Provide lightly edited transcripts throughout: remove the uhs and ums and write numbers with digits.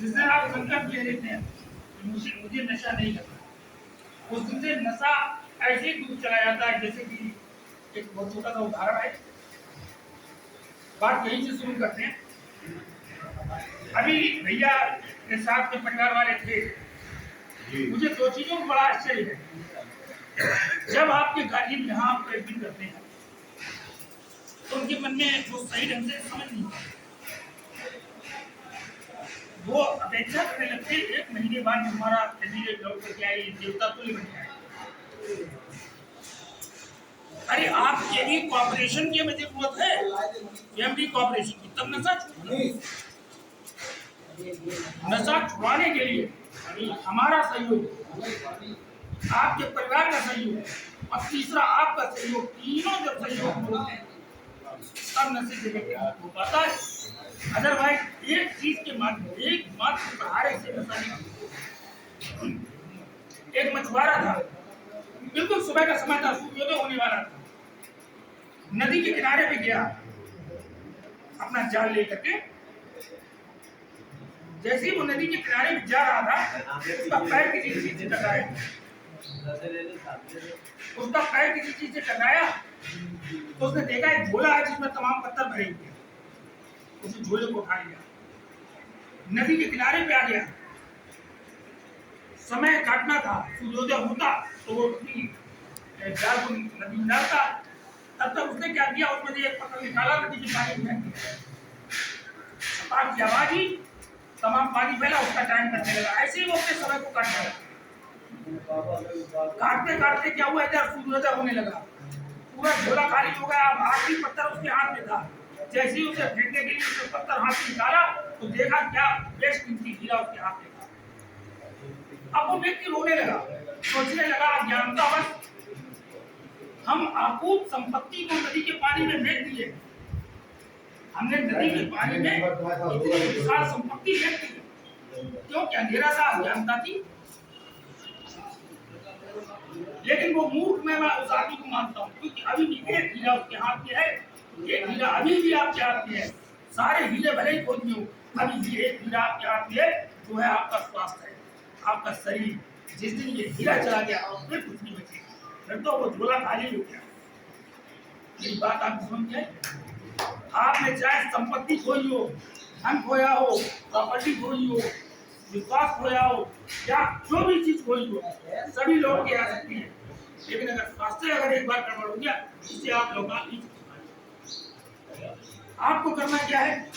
जिस दिन आप संकल्प ले लेते हैं मुझे नशा नहीं करना, उस दिन से नशा ऐसे ही दूर चला जाता है। जैसे कि एक बहुत छोटा सा उदाहरण है, बात यहीं से शुरू करते हैं। अभी भैया के साथ में परिवार वाले थे, मुझे दो चीजों को बड़ा आश्चर्य है। जब आपके गाड़ी में यहाँ आप ड्राइविंग करते हैं तो उनके मन में जो सही ढंग से समझ नहीं आता, वो अपेक्षा करने लगते हैं 1 महीने बाद हमारा कैंडिडेट लौट करके आए, देवता तुल्य बन जाए। अरे आपके भी कॉपरेशन की हमें जरूरत है, हम भी कॉपरेशन की, तब नशा छुड़ाने के लिए हमारा सहयोग, आपके परिवार का सहयोग और तीसरा आपका सहयोग, तीनों जब सहयोग होते हैं तब नशे से हो पाता है। अदरवाइज एक चीज के माध्यम, एक मात्र सहारे से नशा नहीं। एक मछुआरा था, बिल्कुल सुबह का समय था, सूर्योदय होने वाला था, नदी के किनारे पे गया अपना जाल लेकर के। जैसे ही वो नदी के किनारे में जा रहा था, उसका पैर किसी चीज से टकराया, तो उसने देखा एक झोला है जिसमें तमाम पत्थर भरे हुए हैं। उस झोले को उठा लिया, नदी के किनारे पे आ गया। समय काटना था, सूर्योदय होता तो वो अपनी जाल को नदी में डालता। तब तक उसने क्या किया, उसमें से एक पत्थर निकाला, नदी के पानी में फेंक दिया। पानी की आवाज ही तमाम पानी फैला, उसका टाइम करने लगा। ऐसे ही वो अपने समय को काटने लगा। काटते काटते क्या हुआ, इधर सूर्योदय होने लगा, पूरा झोला खाली हो गया। अब आखिरी पत्थर उसके हाथ में था। जैसे ही उसे फेंकने के लिए उसने पत्थर हाथ से निकाला तो देखा क्या बेशकीमती हीरा उसके हाथ में था। अब वो व्यक्ति रोने लगा, सोचने लगा अज्ञानतावश हम अकूत संपत्ति को नदी के पानी में फेंक दिए। हमने नदी के पानी में इतनी विशाल संपत्ति फेंक दी, क्यों? क्या अंधेरा था, अज्ञानता थी। लेकिन वो मूर्ख मैं उस आदमी को मानता हूँ, क्योंकि अभी भी एक हीरा उसके हाथ में है, एक हीरा अभी भी आपके हाथ में है। सारे हीरे भले ही खो दिए हो, अभी भी एक हीरा आपके हाथ में है, जो है आपका स्वास्थ्य है, आपका शरीर। जिस दिन ये हीरा चला गया फिर कुछ नहीं बचेगा, फिर तो वो झोला खाली हो गया। मेरी बात आप समझ गए? आपने चाहे संपत्ति खोई हो, धन खोया हो, प्रॉपर्टी खोई हो, विश्वास खोया हो, या जो भी चीज खोई हो, सभी लोग के आ सकती है। लेकिन अगर स्वास्थ्य अगर एक बार गड़बड़ हो गया, इससे आप लोग नहीं सकते। आपको करना क्या है,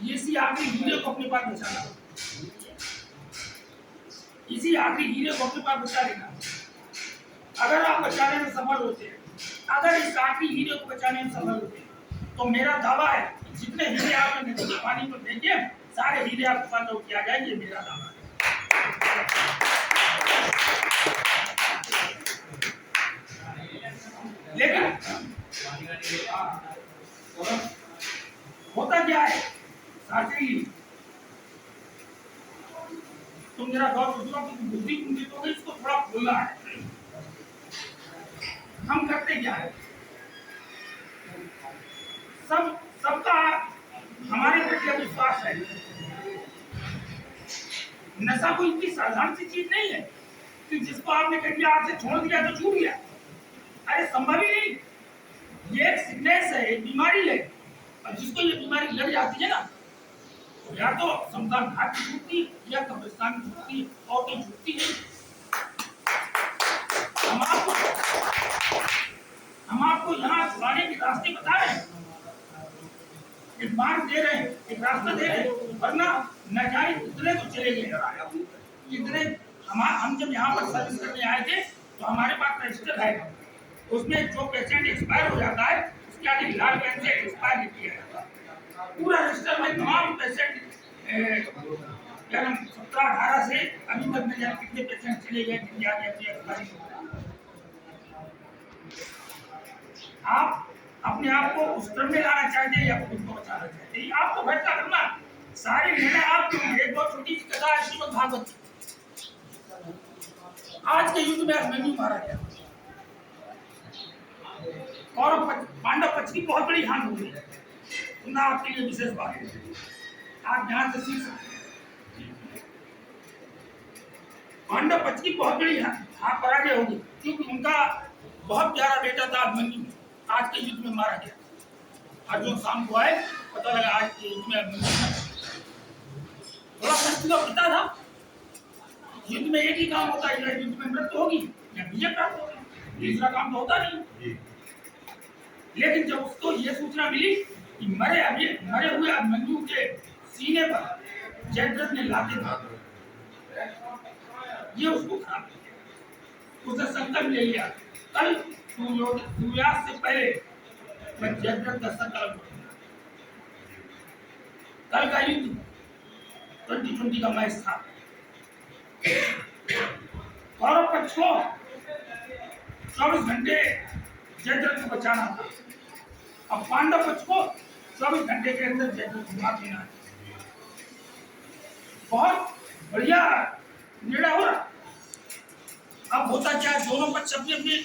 इसी आखिरी हीरे को अपने पास बचाना, इसी आखिरी हीरे को अपने पास बचा लेना। अगर आप बचाने में सफल होते हैं, अगर इस आखिरी हीरे को बचाने में सफल होते हैं, तो मेरा दावा है जितने हीरे आपने नदी के पानी में फेंके, सारे हीरे आपके पास लौट के आ जाएंगे, मेरा दावा है। लेकिन होता क्या है शास्त्री, तुम जरा गौर सोचो कि बुद्धि कुंजी तो इसको थोड़ा खोलना है। हम करते क्या है, सबका हमारे प्रति विश्वास है। नशा कोई इतनी साधारण सी चीज नहीं है कि जिसको आपने कभी हाथ से छोड़ दिया तो छूट गया। अरे संभव ही नहीं, ये एक सिकनेस है, एक बीमारी है, और जिसको ये बीमारी लग जाती है ना, तो या तो शमशान घाट की छूटती या कब्रिस्तान की छूटती, और तो छूटती नहीं। हम आपको यहाँ छुड़ाने के रास्ते बता रहे हैं, एक मार्ग दे रहे हैं, एक रास्ता दे रहे हैं, वरना न जाने कितने तो चले गए। कितने हम जब यहाँ पर सर्विस करने आए थे तो हमारे पास रजिस्टर है, उसमें जो पेशेंट एक्सपायर हो जाता है उसके आगे लाल पेन से एक्सपायर लिख दिया जाता है। पूरा रजिस्टर में तमाम पेशेंट 17-18 से अभी तक न जाने कितने पेशेंट चले गए, कितने आगे अपनी एक्सपायरी हो गई। आप अपने आप को उस क्रम में लाना चाहते हैं या खुद को बचाना चाहते हैं, आपको फैसला करना। सारे निर्णय आपके होंगे। एक बहुत छोटी सी कथा है श्रीमद् भागवत। आज के युद्ध में अभिमन्यु मारा गया, कौरव पांडव पक्ष की बहुत बड़ी हानि हुई। सुनना आपके लिए विशेष बात है। आप ध्यान से सीख सकते हैं। पांडव पक्ष की बहुत बड़ी पराजय होगी, क्योंकि उनका बहुत प्यारा बेटा था अभिमन्यु, आज के युद्ध में मारा गया। अर्जुन शाम को आए, पता लगा आज के युद्ध में अभिमन्यु थोड़ा कष्ट का पिता था। युद्ध में एक ही काम होता है, या युद्ध में मृत्यु होगी या विजय प्राप्त होगी, तीसरा काम तो होता नहीं। लेकिन जब उसको ये सूचना मिली कि मरे हुए अभिमन्यु के सीने पर जयद्रथ ने लाते मारे, ये उसको खराब किया। उसने संकल्प ले लिया, कल सूर्यास्त से पहले मैं जयद्रथ का संकल्प करूंगा। कल का युद्ध 2020 का मैच था। कौरव पक्ष को 24 घंटे जयद्रथ को बचाना था, अब पांडव पक्ष को 24 घंटे के अंदर जयद्रथ को मार देना है। बहुत बढ़िया निर्णय हो रहा। अब होता क्या, दोनों पक्ष अपनी अपनी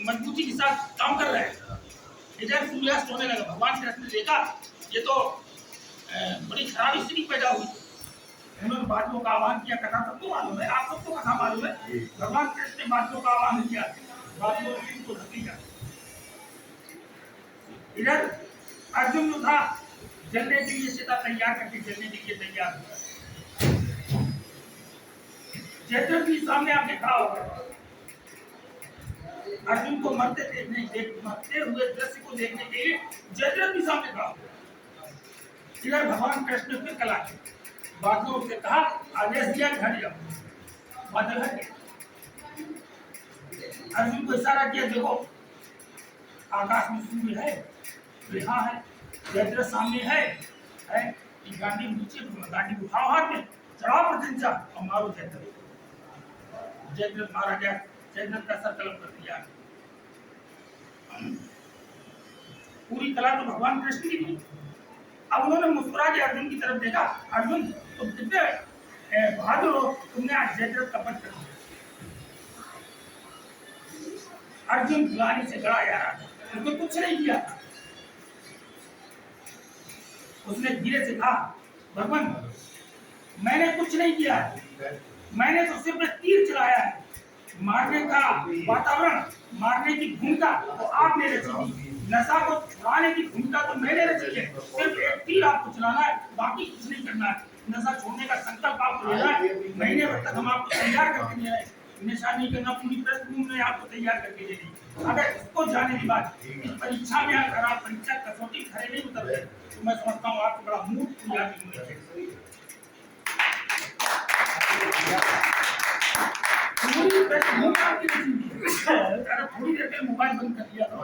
मजबूती के साथ काम कर रहे हैं। इधर सूर्यास्त होने लगा, भगवान कृष्ण ने देखा ये तो बड़ी खराब स्थिति पैदा हुई। उन्होंने बादलों का आह्वान किया, कथा सबको मालूम है, आप सबको कथा मालूम है। भगवान कृष्ण ने बादलों का आह्वान किया, बादलों को ढक लिया। इधर अर्जुन जो था जलने के लिए सीता तैयार करके जलने के लिए तैयार हुआ। जयद्रथ भी सामने आके खड़ा हो गया। अर्जुन को मरते हुए दृश्य को देखने के लिए जयद्रथ भी सामने खड़ा हो गया। इधर भगवान कृष्ण फिर कला के बादलों से कहा, आदेश दिया घर जाओ। बादल हट गए। अर्जुन को इशारा किया, देखो आकाश में सूर्य है, यहाँ है, जयद्रथ सामने है, गांडी नीचे, गांडी उठाओ हाथ में, चढ़ाओ प्रत्यंचा और मारो जयद्रथ। जयद्रथ मारा गया। जयद्रथ का संकल्प कर दिया। पूरी कला तो भगवान कृष्ण की थी। अब उन्होंने मुस्कुरा के अर्जुन की तरफ देखा, अर्जुन तुम कितने बहादुर हो, तुमने आज जयद्रथ का वध कर दिया। अर्जुन ग्लानि से गड़ा जा रहा था, उसने कुछ नहीं किया था। उसने धीरे से कहा, भगवान मैंने कुछ नहीं किया, मैंने तो सिर्फ तीर चलाया है। मारने का वातावरण, मारने की भूमिका तो आपने रची थी, नशा को छुड़ाने की भूमिका तो मैंने रची है। सिर्फ एक तीर आपको चलाना है, बाकी कुछ नहीं करना है। नशा छोड़ने का संकल्प आपको लेना है। महीने भर तक हम आपको तैयार करके दे रहे हैं, नशा नहीं करना, पूरी पृष्ठभूमि में आपको तैयार करके दे रही। अगर इसको जाने के बाद इस परीक्षा में अगर आप परीक्षा कसौटी खड़े नहीं उतरते तो मैं समझता हूँ आपको बड़ा मूर्ख तैयारी होनी चाहिए। थोड़ी देर के मोबाइल बंद कर दिया था,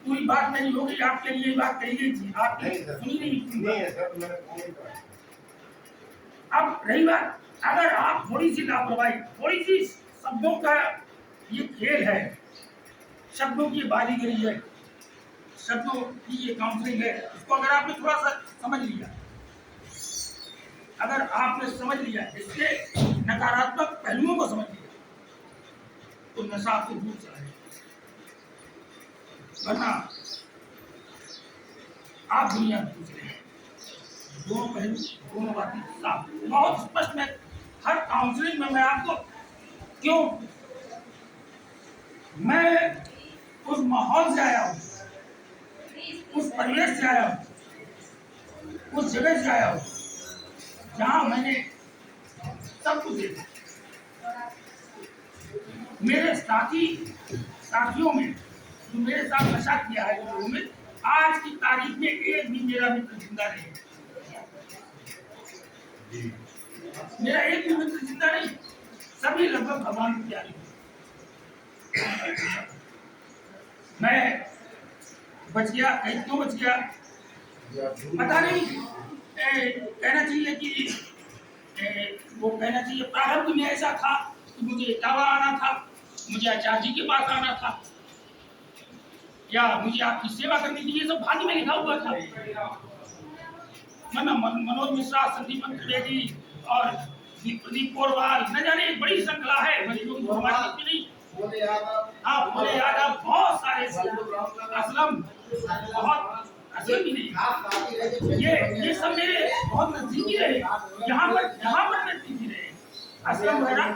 पूरी बात नहीं होगी, आपके लिए बात कही गई थी, आपने सुनी नहीं। अब रही बात, अगर आप थोड़ी सी लापरवाही, थोड़ी सी शब्दों का ये खेल है, शब्दों की बाजीगरी है, शब्दों की ये काउंसलिंग है, इसको अगर आपने थोड़ा सा समझ लिया, अगर आपने समझ लिया, इसके नकारात्मक पहलुओं को समझ लिया, तो नशा आपसे दूर चला जाएगा। वरना आप दुनिया में पूछ रहे हैं, दोनों पहलू, दोनों बातें साफ, बहुत स्पष्ट। में हर काउंसलिंग में मैं आपको, क्यों मैं उस माहौल से आया हूँ, उस परिवेश से आया हूँ, उस जगह से आया हूँ जहां मैंने सब कुछ देखा। मेरे साथियों में जो मेरे साथ नशा किया है, लोगों में आज की तारीख में एक भी मेरा मित्र जिंदा नहीं। मेरा एक भी मित्र जिंदा नहीं, सभी लगभग भगवान की प्यारी। मैं बच गया, क्यों बच गया पता नहीं। कहना चाहिए कि वो कहना चाहिए प्रारब्ध में ऐसा था कि मुझे इटावा आना था, मुझे आचार्य जी के पास आना था, या मुझे आपकी सेवा करनी थी, ये सब भाग्य में लिखा हुआ था। मनोज मिश्रा, संदीपन त्रिवेदी और प्रदीप पोरवाल, न जाने एक बड़ी श्रृंखला है, हमारे नहीं, भोले यादव, बहुत सारे असलम, बहुत असर भी नहीं। ये सब मेरे बहुत नजदीकी रहे, यहाँ पर नजदीकी रहे, आश्रम वगैरह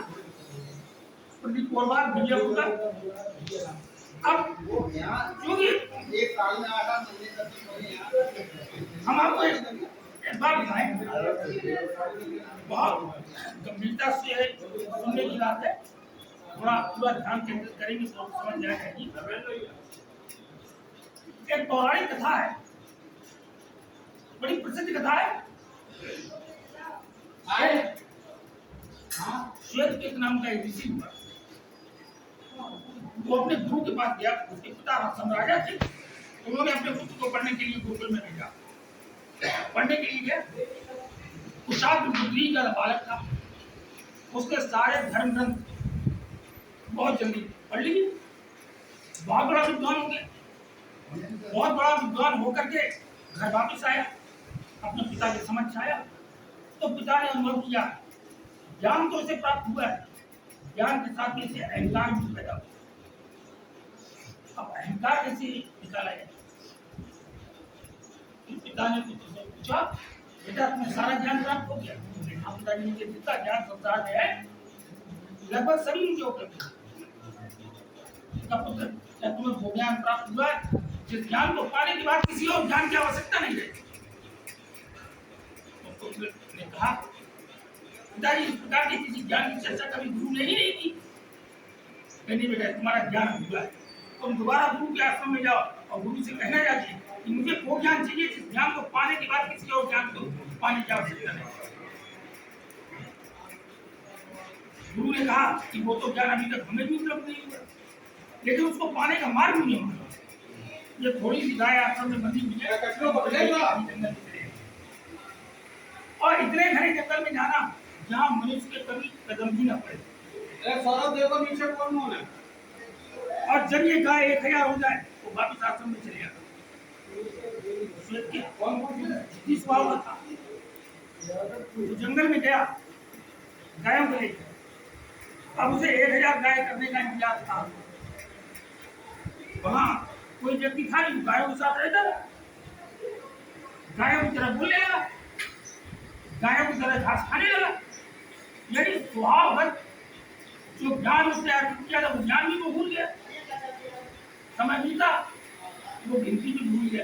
पंडित कोरबा विजय होगा। अब क्योंकि हम आपको एक बात बताएं, बहुत गंभीरता से सुनने की बात है, थोड़ा पूरा ध्यान केंद्रित करेंगे तो समझ जाएगी। एक पौराणिक कथा है, बड़ी प्रसिद्ध कथा है। श्वेत के नाम का एक ऋषि हुआ, वो अपने गुरु के पास गया। उसके पिता सम्राजा थे, उन्होंने अपने पुत्र को पढ़ने के लिए गुरुकुल में भेजा। पढ़ने के लिए गया, कुशाग्र बुद्धि का बालक था, उसके सारे धर्म ग्रंथ बहुत जल्दी पढ़ लिए, बहुत बड़ा विद्वान हो गया। बहुत बड़ा विद्वान होकर के घर वापस आया, अपने पिता के समक्ष आया, तो पिता ने अनुभव किया ज्ञान तो इसे प्राप्त हुआ है, ज्ञान के साथ में इसे अहंकार भी पैदा हुआ। अब अहंकार कैसे निकाला जाए? पिता ने पुत्र से पूछा, बेटा तुम्हें सारा ज्ञान प्राप्त हो गया? पिताजी ने जितना ज्ञान संसार में है लगभग सभी मुझे उपलब्ध है। पुत्र क्या तुम्हें वो ज्ञान प्राप्त हुआ है जिस ज्ञान को पाने के बाद किसी और ज्ञान की आवश्यकता नहीं है? तो पुत्र ने कहा, पिताजी इस प्रकार की किसी ज्ञान की चर्चा कभी गुरु ने ही नहीं की। नहीं बेटा, तुम्हारा ज्ञान हुआ है, तुम दोबारा गुरु के आश्रम में जाओ और गुरु से कहना चाहिए कि मुझे वो ज्ञान चाहिए जिस ज्ञान को पाने के बाद किसी और ज्ञान को पाने की आवश्यकता नहीं। गुरु ने कहा कि वो तो ज्ञान अभी तक हमें भी उपलब्ध नहीं हुआ, लेकिन उसको पाने का मार्ग नहीं मिला। ये थोड़ी सी गाय आश्रम में बंधी हुई है और इतने घने जंगल में जाना जहाँ मनुष्य के कभी कदम भी न पड़े। और जब ये गाय 1000 हो जाए तो वापिस आश्रम में चले जाता। स्वभाव था, तो जंगल में गया, गायों को लेकर। अब उसे 1000 गाय करने का इंतजार था। वहां कोई व्यक्ति था नहीं, गायों के साथ रहता था, गायों की तरह बोलने लगा, गायों की तरह घास खाने लगा। यानी स्वभावगत जो ज्ञान उसने अर्जित किया था वो ज्ञान भी वो भूल गया। समय बीता, वो गिनती भी भूल गया।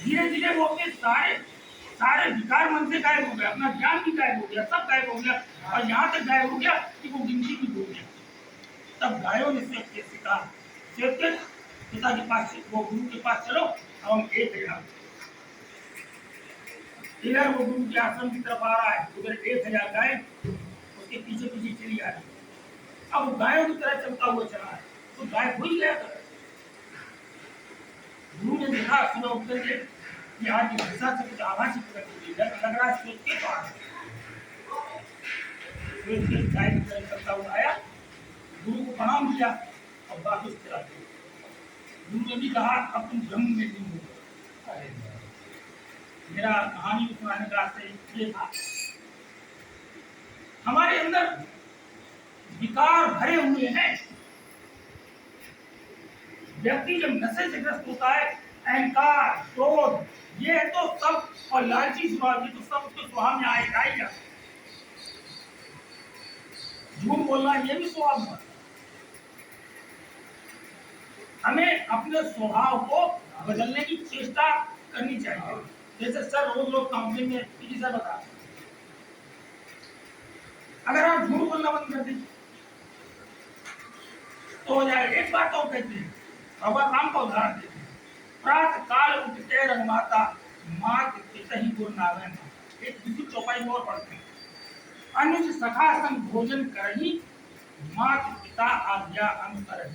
धीरे धीरे वो अपने सारे विकार मन से गायब हो गया, अपना ज्ञान भी गायब हो गया, सब गायब हो गया, और यहाँ तक गायब हो गया कि वो गिनती भी भूल गया। तब गायों ने से कहा, पिता के पास, वो गुरु के पास चलो, अब हम एक है। इधर वो गुरु के आश्रम की तरफ आ रहा है, उधर 1000 गाय उसके पीछे पीछे चली आ रही है। अब वो गायों की तरह चलता हुआ चला है, तो गाय भूल गया था। गुरु ने देखा सुबह उठ करके कि आज की हिंसा से कुछ आभासी प्रकट लग रहा है, सोच के तो आ गया। गाय की तरह चलता हुआ आया, गुरु को प्रणाम किया और वापस चला गया। गुरु ने भी कहा, अब तुम जंग में नहीं हो। मेरा कहानी सुनाने का आशय ये था, हमारे अंदर विकार भरे हुए हैं। व्यक्ति जब नशे से ग्रस्त होता है, अहंकार, क्रोध, ये तो सब, और लालची स्वभाव, ये तो सब उसके स्वभाव में आएगा ही। झूठ बोलना ये भी स्वभाव है। हमें अपने स्वभाव को बदलने की चेष्टा करनी चाहिए। जैसे सर रोज लोग काउंसलिंग में पीटी सर बता, अगर आप झूठ बोलना बंद कर दें तो हो जाएगा। एक बात और कहते हैं, भगवान राम का उदाहरण देते हैं, प्रातः काल उठते रंगमाता, मात पिता ही गुरु नारायण। एक दूसरी चौपाई में और पढ़ते हैं, अनुज सखा संग भोजन करही, मात पिता आज्ञा अनुसरण।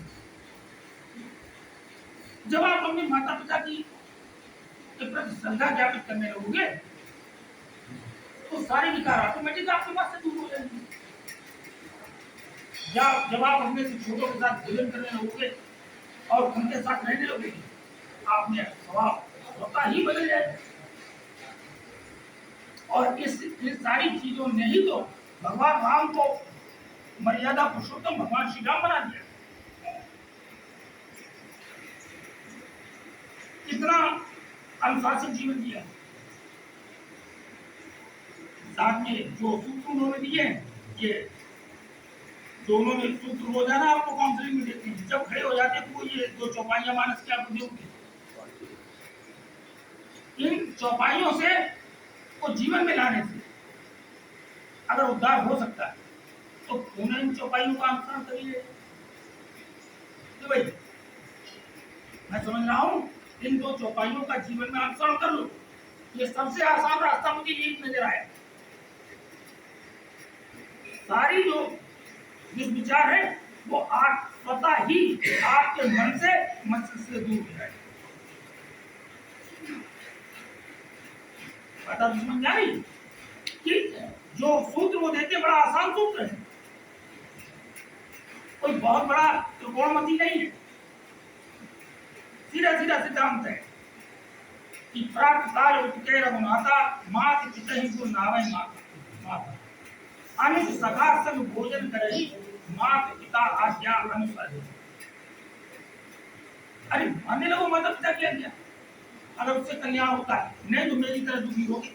जब आप अपने माता पिता की प्रति श्रद्धा ज्ञापित करने लगोगे तो सारे विकार ऑटोमेटिक आपके पास से दूर हो जाएंगे। या जब आप अपने से छोटों के साथ भोजन करने लगोगे और उनके साथ रहने लगोगे, आपने स्वभाव होता ही बदल जाएगा। और इस सारी चीजों ने ही तो भगवान राम को मर्यादा पुरुषोत्तम भगवान श्री राम बना दिया। कितना अनुशासित जीवन जिया। साथ में जो सूत्र उन्होंने दिए हैं, ये जो उन्होंने सूत्र रोजाना आपको काउंसलिंग में देते हैं, जब खड़े हो जाते हैं तो ये 2 चौपाइयां मानस के आपको देंगे। इन चौपाइयों से को जीवन में लाने से अगर उद्धार हो सकता है तो उन्हें इन चौपाइयों का अनुसरण करिए। तो भाई मैं समझ रहा हूं, इन 2 चौपाइयों का जीवन में अनुसरण कर लो। ये सबसे आसान रास्ता मुझे यही नजर आया। सारी जो विचार है वो आप स्वतः ही आपके मन से मस्तिष्क से दूर हो जाए। पता समझ आई कि जो सूत्र वो देते बड़ा आसान सूत्र है, कोई बहुत बड़ा त्रिकोणमती नहीं है, सीधा सीधा सिद्धांत है कि प्राप्त काल उत्के रघुनाथा मात पिता ही को नावे माता अनुज सखा संग भोजन करे मात पिता आज्ञा अनुसार। अरे मानने लगो माता पिता क्या किया, अगर उससे कल्याण होता है, नहीं तो मेरी तरह दुखी होगी।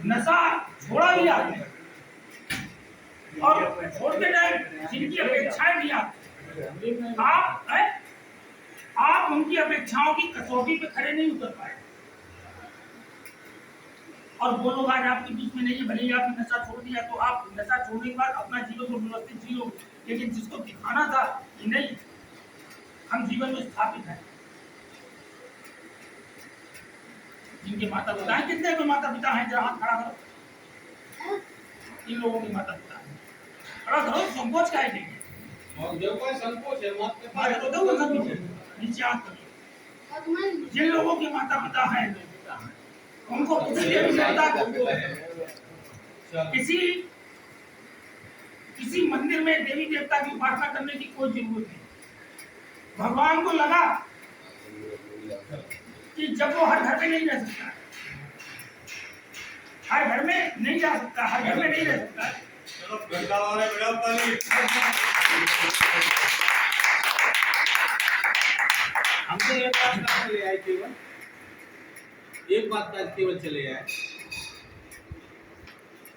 नशा छोड़ा भी आपने और छोड़ते टाइम जिनकी अपेक्षाएं भी आप उनकी अपेक्षाओं की कसौटी पे खड़े नहीं उतर पाए। और वो लोग आज आपके बीच में नहीं है, भले ही आपने नशा छोड़ दिया तो आप नशा छोड़ने के बाद अपना जीवन को व्यवस्थित जियो, लेकिन जिसको दिखाना था कि नहीं हम जीवन में स्थापित हैं। जिनके माता पिता हैं, कितने तो माता पिता हैं, जरा हाथ खड़ा करो। इन लोगों के माता पिता हैं, खड़ा करो, संकोच का है संकोच है तो दो नीचे हाथ करो। जिन लोगों के माता पिता हैं उनको किसी मंदिर में देवी देवता की उपासना करने की कोई जरूरत नहीं। भगवान को लगा कि जब वो हर घर में नहीं रह सकता, हर घर में नहीं जा सकता, हर घर में नहीं रह सकता, हमसे एक बात का चले आए, केवल एक बात का केवल चले आए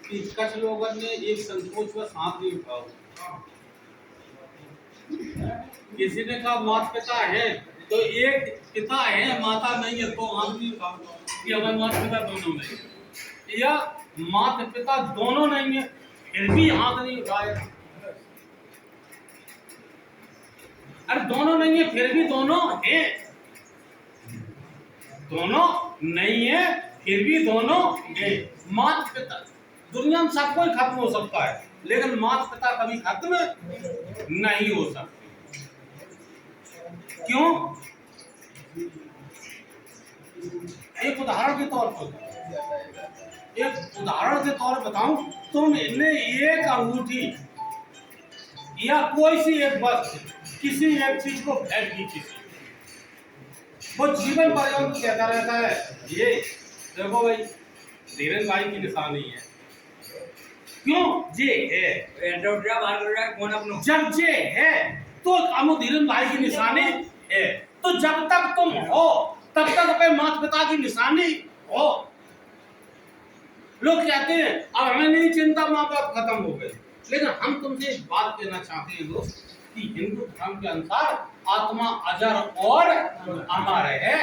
कि कुछ लोगों ने एक संकोच व हाथ नहीं उठाओ। किसी ने कहा माता पिता है तो एक पिता है माता नहीं है, तो हाथ नहीं उठाओ कि हमारे माता पिता दोनों नहीं, या माता पिता दोनों नहीं है फिर भी हाथ नहीं उठाए। अरे दोनों नहीं है फिर भी दोनों है, दोनों नहीं है फिर भी दोनों है। माता पिता दुनिया में सब कोई खत्म हो सकता है, लेकिन माता पिता कभी खत्म नहीं हो सकते। क्यों? एक उदाहरण के तौर पर बताऊं, तुमने एक अंगूठी या कोई सी एक वस्तु किसी एक चीज को फेंक दी, किसी वो जीवन पर्यंत कहता रहता है ये देखो भाई धीरेन्द्र भाई की निशानी है। क्यों? जे है जब जे है तो अमु धीरेन्द्र भाई की निशानी है, तो जब तक तुम हो तब तक अपने माता पिता की निशानी हो। लोग कहते हैं अब हमें नहीं चिंता, माँ बाप खत्म हो गए, लेकिन हम तुमसे एक बात कहना चाहते हैं दोस्त कि हिंदू धर्म के अनुसार आत्मा अजर और अमर है।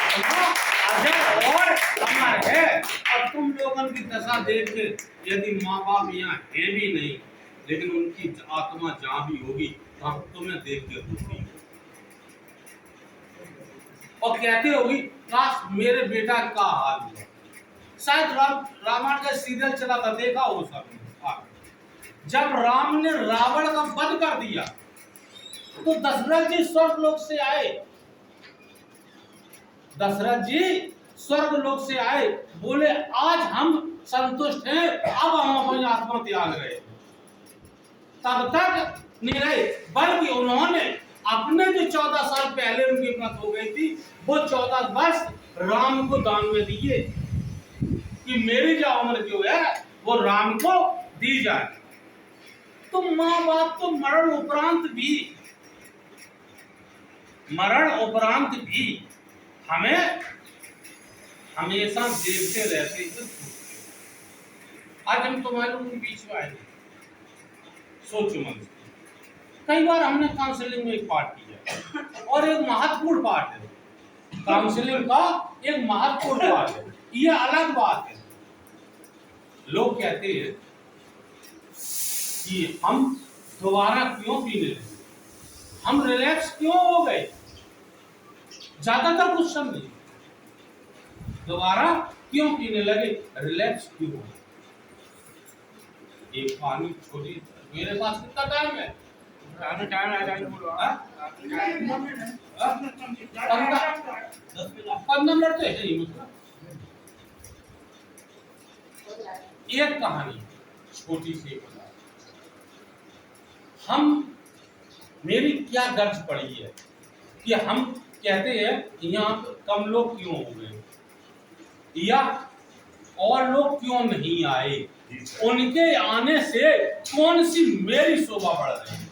आत्मा अजर और अमर है। और तुम लोगों की दशा देख के यदि माँ बाप यहाँ है भी नहीं, लेकिन उनकी आत्मा जहाँ भी होगी तो हम तुम्हें देख के दुखी और कहते होगी काश मेरे बेटा का हाल हुआ। शायद रामायण का सीरियल चला था, देखा हो सब। जब राम ने रावण का वध कर दिया तो दशरथ जी स्वर्ग लोक से आए, दशरथ जी स्वर्ग लोक से आए, बोले आज हम संतुष्ट हैं, अब हम अपनी आत्मा त्याग रहे। तब तक नहीं रहे, बल्कि उन्होंने अपने जो 14 साल पहले उनकी मृत्यु हो गई थी वो 14 वर्ष राम को दान में दिए कि मेरी जो उम्र जो है वो राम को दी जाए। तो माँ बाप तो मरण उपरांत भी मरण उपरांत भी हमें हमेशा देखते रहते हैं। आज हम तुम्हारे लोगों के बीच में आए, सोचो मन से। कई बार हमने काउंसलिंग में एक पार्ट किया और एक महत्वपूर्ण पार्ट है, काउंसलिंग का एक महत्वपूर्ण पार्ट है, ये अलग बात है। लोग कहते हैं कि हम दोबारा क्यों पीने लगे, हम रिलैक्स क्यों हो गए, ज्यादातर क्वेश्चन नहीं, दोबारा क्यों पीने लगे, रिलैक्स क्यों हो गए। एक पानी छोटी, मेरे पास कितना टाइम है? आगे टाइम आ जाएगा, बोलो। हाँ? 15 मिनट तो है ही मतलब। एक कहानी छोटी सी बता, हम मेरी क्या गर्ज पड़ी है कि हम कहते हैं यहाँ कम लोग क्यों हो गए या और लोग क्यों नहीं आए, उनके आने से कौन सी मेरी शोभा बढ़ रही है,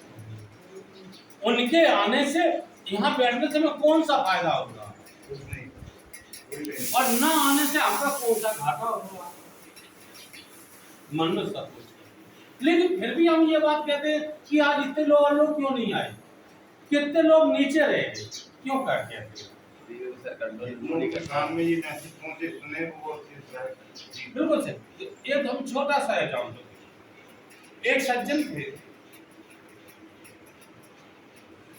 उनके आने से यहाँ बैठने से मैं कौन सा फायदा होगा और न आने से आपका कौन सा घाटा होगा, मन में सब कुछ। लेकिन फिर भी हम ये बात कहते हैं कि आज इतने लोग और लोग क्यों नहीं आए, कितने लोग नीचे रह गए, क्यों कर कहते हैं? बिल्कुल सही। एक हम छोटा सा एग्जाम्पल, एक सज्जन थे,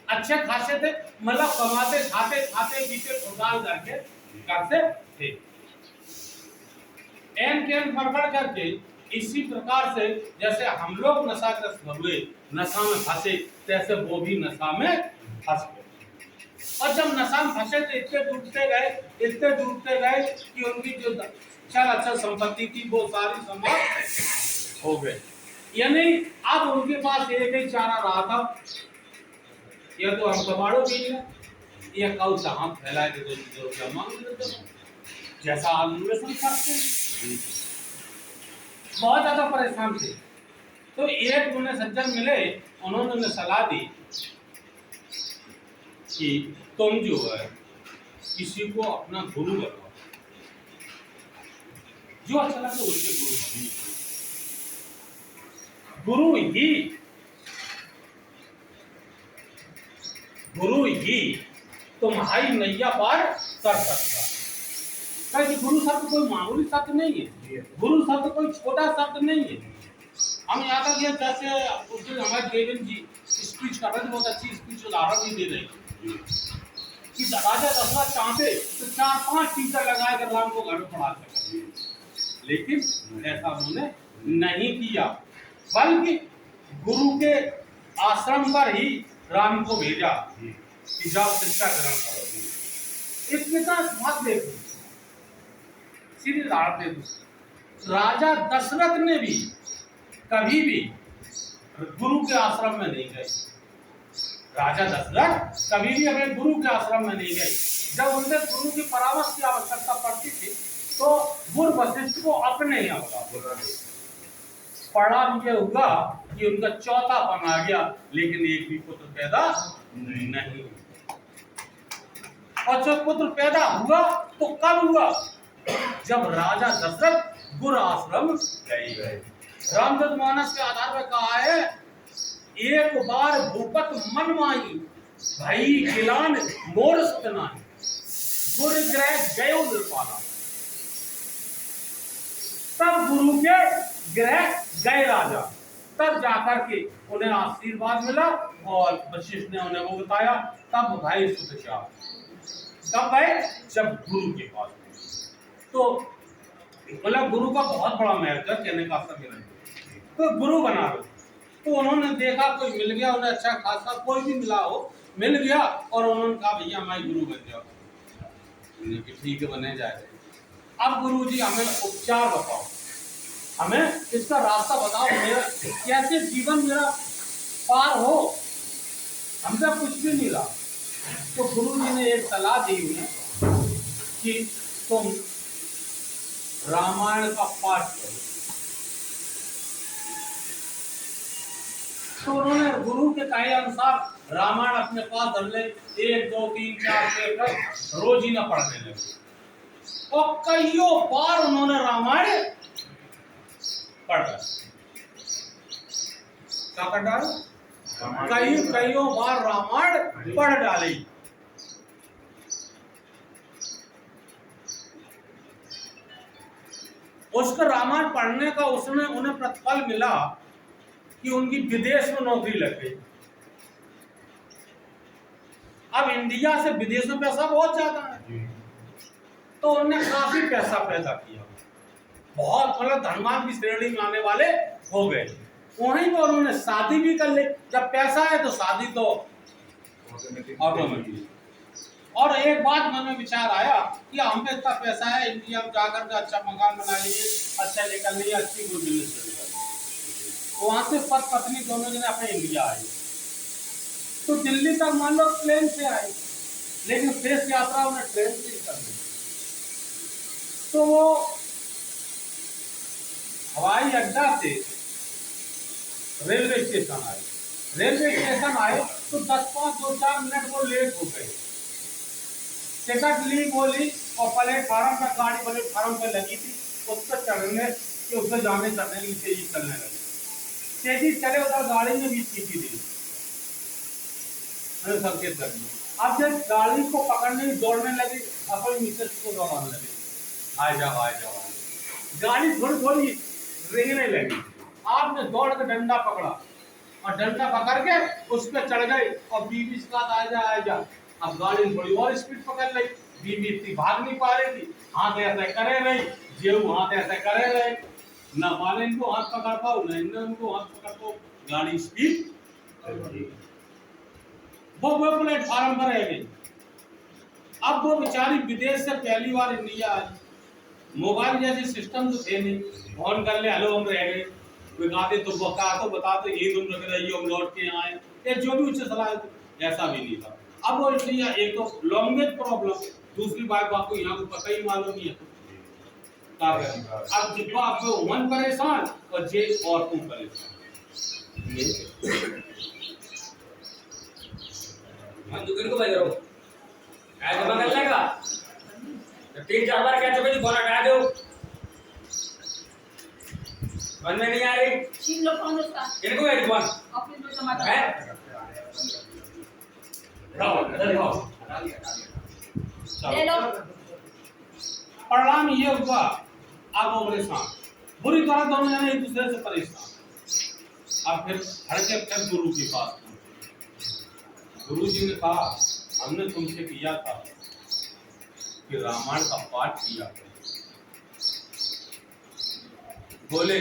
अच्छे खासे थे, मतलब कमाते खाते खाते पीते खुदाल करके करते थे, एन केन फड़फड़ करके इसी प्रकार से जैसे हम लोग नशाग्रस्त हुए, नशा में फंसे, तैसे वो भी नशा में फंस गए। और जब नशा में फंसे तो इतने डूबते गए कि उनकी जो चल अच्छा संपत्ति थी वो सारी समाप्त हो गई। यानी अब उनके पास एक ही चारा रहा था, या तो हम कबाड़ो पी लें या कल से हम फैलाए के दो मांग लेते, जैसा अन्वेषण करते हैं। बहुत ज्यादा परेशान थे, तो एक उन्हें सज्जन मिले, उन्होंने उन्हें सलाह दी कि तुम जो है किसी को अपना गुरु बनाओ, जो अच्छा लगे उसके गुरु ही तुम्हारी नैया पार कर सकता है। गुरु शब्द कोई मामूली शब्द नहीं है, गुरु शब्द कोई छोटा शब्द नहीं है। हम याद आ गया जैसे उस दिन हमारे देवेंद्र जी स्पीच कर रहे थे, बहुत अच्छी स्पीच उदाहरण भी दे रहे कि राजा दशरथ चाहते तो 4-5 टीचर लगाए कर राम को घर में पढ़ा सकते, लेकिन ऐसा उन्होंने नहीं किया, बल्कि गुरु के आश्रम पर ही राम को भेजा कि जाओ शिक्षा ग्रहण करो। इसके साथ बात देखो, सीधी उदाहरण दे दो, राजा दशरथ ने भी कभी भी गुरु के आश्रम में नहीं गए, राजा दशरथ कभी भी अपने गुरु के आश्रम में नहीं गए। जब उनसे गुरु की परामर्श की आवश्यकता पड़ती थी तो गुरु वशिष्ठ को अपने यहाँ बुला, परिणाम ये हुआ कि उनका चौथापन आ गया, लेकिन एक भी पुत्र पैदा नहीं। और जब पुत्र पैदा हुआ तो कब हुआ, जब राजा दशरथ गुरु आश्रम गए। रामचरितमानस के आधार पर कहा है, एक बार भूपत मन माही भई गिलान मोर सतनाही, गुरु ग्रह गयो निर्पाला। तब गुरु के ग्रह गए राजा, तब जाकर के उन्हें आशीर्वाद मिला और वशिष्ठ ने उन्हें वो बताया, तब भाई सुतचार कब गए, जब गुरु के पास। तो मतलब गुरु का बहुत बड़ा महत्व है, कहने का सब नहीं, तो गुरु बना लो। तो उन्होंने देखा कोई मिल गया, उन्हें अच्छा खासा कोई भी मिला हो, मिल गया, और उन्होंने कहा भैया हमारे गुरु बन जाओ, ठीक है बने जाए। अब गुरु जी हमें उपचार बताओ, हमें इसका रास्ता बताओ, मेरा कैसे जीवन मेरा पार हो, हमसे कुछ भी नहीं रहा। तो गुरु जी ने एक सलाह दी उन्हें कि तुम रामायण का पाठ करो। तो उन्होंने गुरु के कहे अनुसार रामायण अपने पास धर ले, 1 2 3 4 5 रोज ही ना पढ़ने लगे और कईयों बार उन्होंने रामायण पढ़ डाला। क्या कर डाला? कईयों बार रामायण पढ़ डाली। उसको रामायण पढ़ने का उसमें उन्हें प्रतिफल मिला कि उनकी विदेश में नौकरी लग गई। अब इंडिया से विदेश में पैसा बहुत ज्यादा है, तो उन्होंने काफी पैसा पैदा किया, बहुत मतलब धनवान की श्रेणी में आने वाले हो गए। वहीं पर उन्होंने शादी भी कर ली। जब पैसा है तो शादी तो ऑटोमेटिक। और एक बात मन में विचार आया कि हम पे इतना पैसा है, इंडिया में जाकर के अच्छा मकान बना लिए, अच्छा निकल लिए, अच्छी कोई बिजनेस शुरू कर। वहां से पति पत्नी दोनों जने अपने इंडिया आए, तो दिल्ली तक मान लो प्लेन से आए, लेकिन शेष यात्रा उन्हें ट्रेन से करनी। तो वो हवाई अड्डा से रेलवे स्टेशन आए। रेलवे स्टेशन आए तो 2-4 मिनट वो लेट हो गए। टिकट ली बोली और प्लेटफार्म पर गाड़ी प्लेटफार्म पर लगी थी, उस पर चढ़ने के उस पर जाने चढ़ने की तेजी चलने लगी। तेजी चले उधर गाड़ी में भी सीटी दी, संकेत कर दिया। अब जब गाड़ी को पकड़ने दौड़ने लगी, अपनी मिसेस को दौड़ाने लगे, आ जाओ आ जाओ। गाड़ी थोड़ी थोड़ी रेंगने लगी। आपने दौड़ के डंडा पकड़ा और डंडा पकड़ के उस पर चढ़ गए और बीबी के साथ आ जा। अब गाड़ी थोड़ी और स्पीड पकड़ ली, बीबी इतनी भाग नहीं पा रही थी, हाथ ऐसे करे रही, जेऊ हाथ ऐसे करे रहे, न माने इनको हाथ पकड़ पाओ न इनको हाथ पकड़ पाओ, गाड़ी स्पीड। वो प्लेटफार्म पर रह गई। अब वो बेचारी विदेश से पहली बार इंडिया आई, मोबाइल जैसे सिस्टम तो थे नहीं, फोन कर ले हेलो हम रह गए, बताते तो बता दो ये तुम रख रही हो, हम लौट के आए, या जो भी उससे सलाह, ऐसा भी नहीं था। अब वो इंडिया एक तो लैंग्वेज प्रॉब्लम, दूसरी बात आपको यहाँ को पता ही मालूम नहीं है। अब जितना आपको मन परेशान और जे और तुम परेशान। हम दुकान को बजाओ आज जमा कर लेगा 3-4 बार क्या चुके फोन हटा दो, मन में नहीं आ रही। छीन लो फोन उसका, इनको है फोन ऑफिस में जमा कर है ले लो। परिणाम ये हुआ, अब वो परेशान, बुरी तरह दोनों जने एक दूसरे से परेशान। अब फिर हड़के फिर गुरु के पास, गुरु जी ने कहा हमने तुमसे किया था कि रामायण का पाठ किया। बोले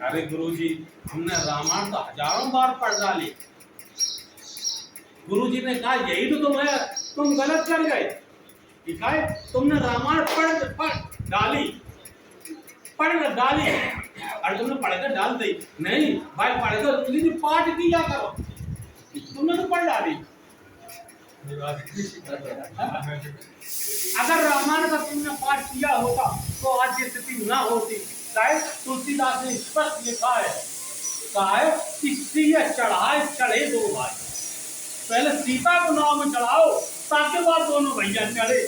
अरे गुरु जी हमने रामायण तो हजारों बार पढ़ डाली। गुरु जी ने कहा यही तो तुम गलत कर गए, ठीक है, तुमने रामायण पढ़ डाली, अरे तुमने पढ़कर डाल दी नहीं भाई, पढ़कर तुमने पाठ किया करो, तुमने तो पढ़ डाली। अगर रामायण का तुमने पाठ किया होता तो आज ये स्थिति ना होती। शायद तुलसीदास ने स्पष्ट लिखा है, कहा है कि सिया चढ़ाए चढ़े 2 भाई, पहले सीता को नाव में चढ़ाओ ताकि बाद दोनों भैया चढ़े,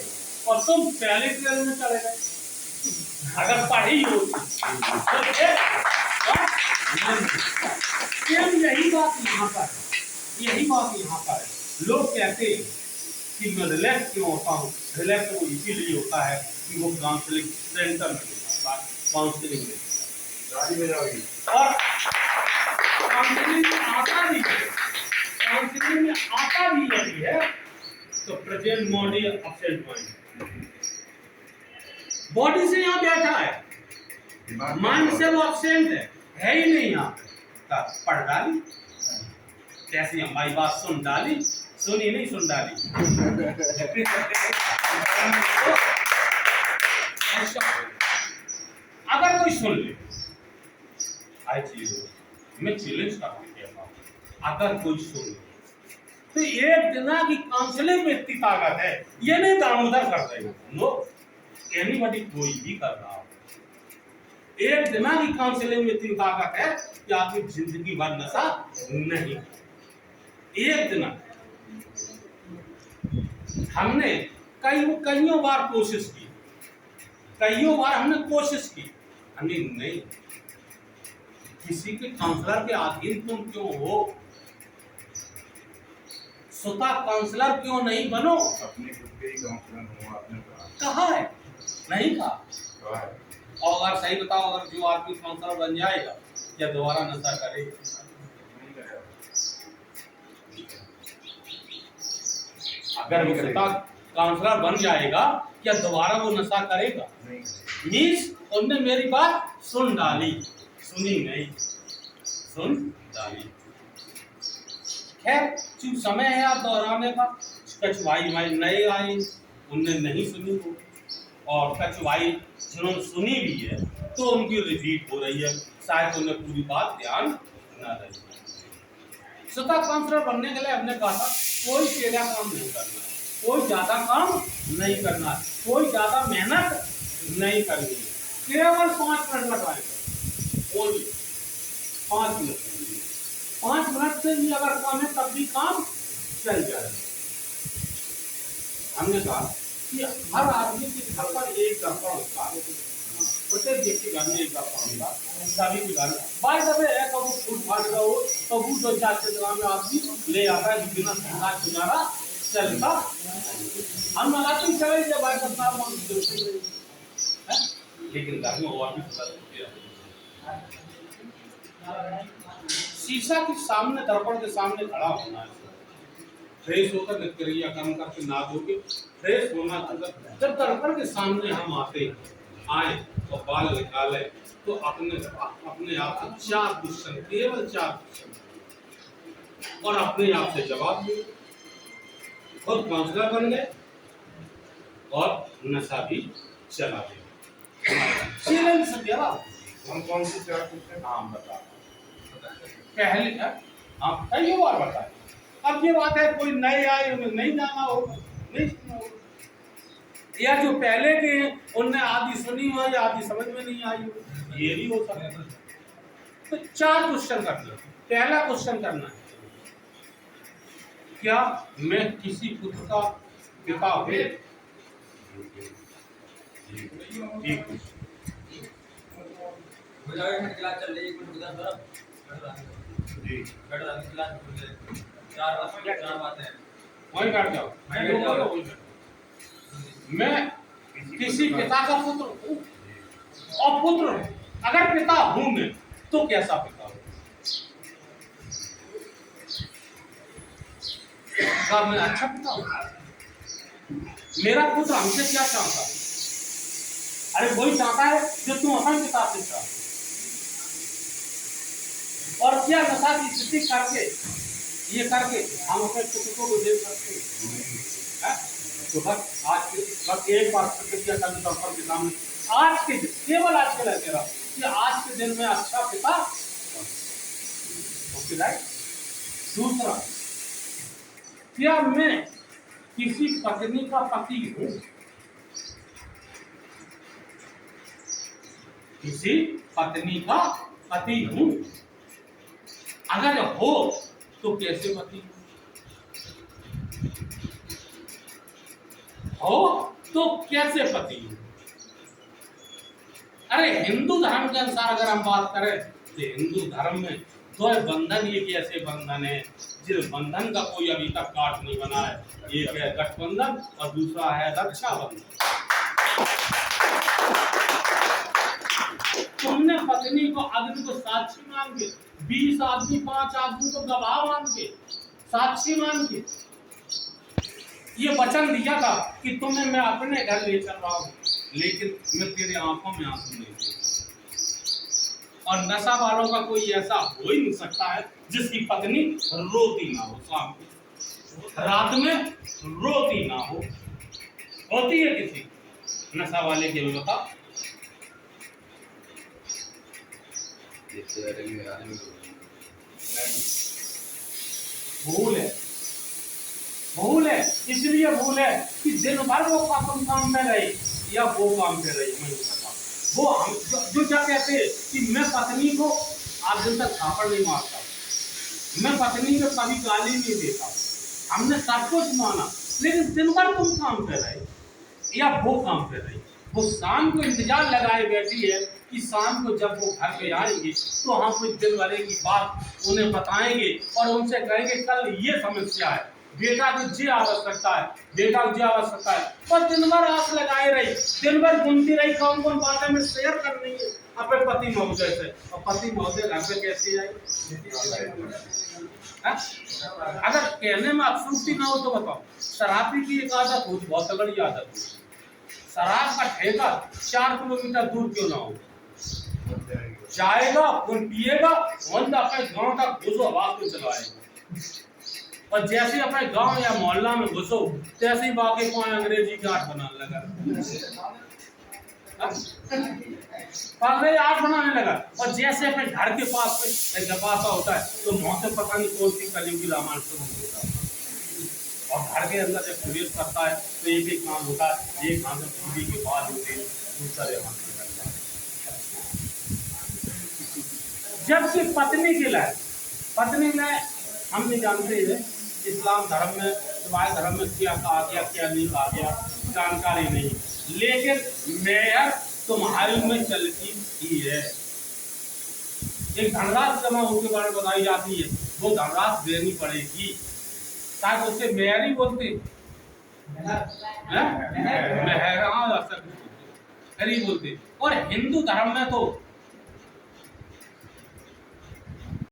और तुम पहले ट्रेन में चढ़े गए। अगर पढ़ी होती तो यही बात यहाँ पर, यही बात यहाँ पर है। लोग कहते हैं कि मैं रिलैक्स क्यों होता हूँ, रिलैक्स वो इसीलिए होता है कि वो काउंसलिंग सेंटर में काउंसलिंग में और काउंसलिंग में आता भी है, काउंसलिंग में आता भी यही है। तो present body absent mind, body से यहाँ बैठा है, माइंड से वो अपसेंट है ही नहीं यहाँ। पढ़ डाली, कैसी हमारी बात सुन डाली, सुनी नहीं सुन डाली। अगर कोई सुन ले, आई चीज मैं चैलेंज करता हूँ, अगर कोई सुन ले तो एक दिन की काउंसलिंग में इतनी ताकत है, ये नहीं दामोदर कर देगा, नो एनीबॉडी, कोई भी कर रहा हो, एक दिमागी काउंसलिंग में इतनी ताकत है कि आपकी जिंदगी भर नशा नहीं। एक दिन हमने कईयों बार कोशिश की, कईयों बार हमने कोशिश की, हमने नहीं। किसी के काउंसलर के अधीन तुम क्यों हो? स्वतः काउंसलर क्यों नहीं बनो? अपने खुद के ही काउंसलर हो, आपने कहा है? नहीं कहा। कहा है। और अगर सही बताओ, अगर जो आदमी काउंसलर बन जाएगा या दोबारा नशा करेगा? नहीं करेगा। अगर वो स्वतः काउंसलर बन जाएगा क्या दोबारा वो नशा करेगा? नहीं। मीन्स उनने मेरी बात सुन डाली, सुनी नहीं, सुन डाली। खैर चूंकि समय है आप दोहराने का, कछुआई भाई नए आए, उनने नहीं सुनी हो, और कछुआई जिन्होंने सुनी भी है तो उनकी रिपीट हो रही है, शायद उन्हें पूरी बात ध्यान न रही। स्वतः काउंसलर बनने के लिए हमने कहा था कोई टेढ़ा काम नहीं करना, कोई ज्यादा काम नहीं करना, कोई ज्यादा मेहनत नहीं करनी, केवल 5 मिनट लगाएंगे, ओनली 5 मिनट। 5 मिनट से भी अगर काम है तब भी काम चल जाए। हमने कहा कि हर आदमी के घर पर एक गप्पा होता है, प्रत्येक व्यक्ति घर में एक गप्पा होता है, सभी के घर में। बाय द वे है कबू फूट फाट का हो तो वो 2-4 जगह में आदमी ले आता है, बिना सीधा गुजारा चलता। हम लगाते चले जब भाई साहब है, लेकिन घर में और भी शीशा के सामने, दर्पण के सामने खड़ा होना है, फ्रेश होकर नित्य कर्म करके ना धोके फ्रेश होना चाहिए। जब दर्पण के सामने हम आए और बाल निकाले तो अपने आप से 4 क्वेश्चन, केवल 4 क्वेश्चन, और अपने आप से जवाब दिए, खुद काउंसलर बन गए और नशा भी चला गया। चैलेंज से दिया कौन सी 4 क्वेश्चन? नाम बता पहले है, आप कई बार बताए। अब ये बात है कोई नए आए उन्हें नहीं जाना होगा, नहीं सुना होगा, या जो पहले के हैं उनने आधी सुनी हो या आधी समझ में नहीं आई हो, ये भी हो सकता है। तो 4 क्वेश्चन करना। पहला क्वेश्चन करना है, क्या मैं किसी पुत्र का पिता हूँ? एक हो जाएगा, क्लास चल रही है, 1 मिनट उधर तरफ जी। बैठ रहा है, क्लास 4 बातें हैं, वहीं बैठ जाओ। मैं किसी पिता का पुत्र हूँ, और पुत्र हूँ, अगर पिता हूँ मैं तो कैसा पिता हूँ? क्या मैं अच्छा पिता हूँ? मेरा पुत्र हमसे क्या चाहता है? अरे वही चाहता है जो तुम अपने पिता से चाहते, और क्या नशा की स्थिति करके ये करके हम अपने पुस्तकों को दे सकते हैं? तो बस आज के बस एक बार प्रतिक्रिया करने दर्पण के सामने, आज के दिन, केवल आज के लिए कह रहा हूं कि आज के दिन में अच्छा पिता, ओके राइट। दूसरा, क्या मैं किसी पत्नी का पति हूं? किसी पत्नी का पति हूं? अगर हो तो कैसे पति हो तो कैसे पति हो? अरे हिंदू धर्म के अनुसार अगर हम बात करें तो हिंदू धर्म में 2 बंधन, एक ऐसे बंधन है जिस बंधन का कोई अभी तक काट नहीं बना है। एक है गठबंधन और दूसरा है रक्षाबंधन। तुमने पत्नी को अग्नि को साक्षी मान के, 20 आदमी 5 आदमी को गवाह मान के, साक्षी मान के ये वचन दिया था कि तुम्हें मैं अपने घर ले चल रहा हूं, लेकिन मैं तेरे आंखों में आंसू नहीं देखता। और नशा वालों का कोई ऐसा हो ही नहीं सकता है जिसकी पत्नी रोती ना हो, शाम को रात में रोती ना हो। होती है किसी नशा वाले के लिए? बता। भूल है, भूल है, इसलिए भूल है कि दिन भर वो काम पे रही या वो काम पे रही, मैं नहीं पता, वो हम जो क्या कहते हैं कि मैं पत्नी को आज दिन तक थापड़ नहीं मारता, मैं पत्नी को कभी गाली नहीं देता, हमने सब कुछ माना, लेकिन दिन भर तुम काम कर रहे या वो काम कर रही, वो शाम को इंतजार लगाए बैठी है कि शाम को जब वो घर पे आएंगे तो हम कुछ दिल भरे की बात उन्हें बताएंगे और उनसे कहेंगे कल ये समस्या है, बेटा को ये आवश्यकता है, बेटा को ये आवश्यकता है। पर दिन भर आस लगाए रही, दिन भर घूमती रही, कौन कौन बातें में शेयर करनी है अपने पति महोदय से, और पति महोदय घर पे कैसे आए? अगर कहने में अफसोसी ना हो तो बताओ, शराबी की एक आदत होती, बहुत तगड़ी आदत होती, शराब का ठेका 4 किलोमीटर दूर क्यों ना हो, जाएगा और पिएगा और अपने गांव तक घुसो, आवाज को चलाएगा, और जैसे अपने गांव या मोहल्ला में घुसो तैसे ही बाकी कोई अंग्रेजी की आठ बनाने लगा, पागल आठ बनाने लगा। और जैसे अपने घर के पास में जपासा होता है तो वहां से पता नहीं कौन सी कलियों की रामायण शुरू होता है, और घर के अंदर जब प्रवेश करता है तो एक एक काम होता है, एक हाथ में पूरी के बाद होते दूसरे हाथ में करता है। जबकि पत्नी के लिए, पत्नी में हम नहीं जानते हैं इस्लाम धर्म में, हमारे धर्म में क्या कहा गया क्या नहीं कहा गया, जानकारी नहीं, लेकिन मेहर तुम्हारे में चलती ही है। एक धनराशि जमा होने के बारे में बताई जाती है, वो धनराशि देनी पड़ेगी, ताकि उससे मेहर ही बोलते मेहर बोलते। और हिंदू धर्म में तो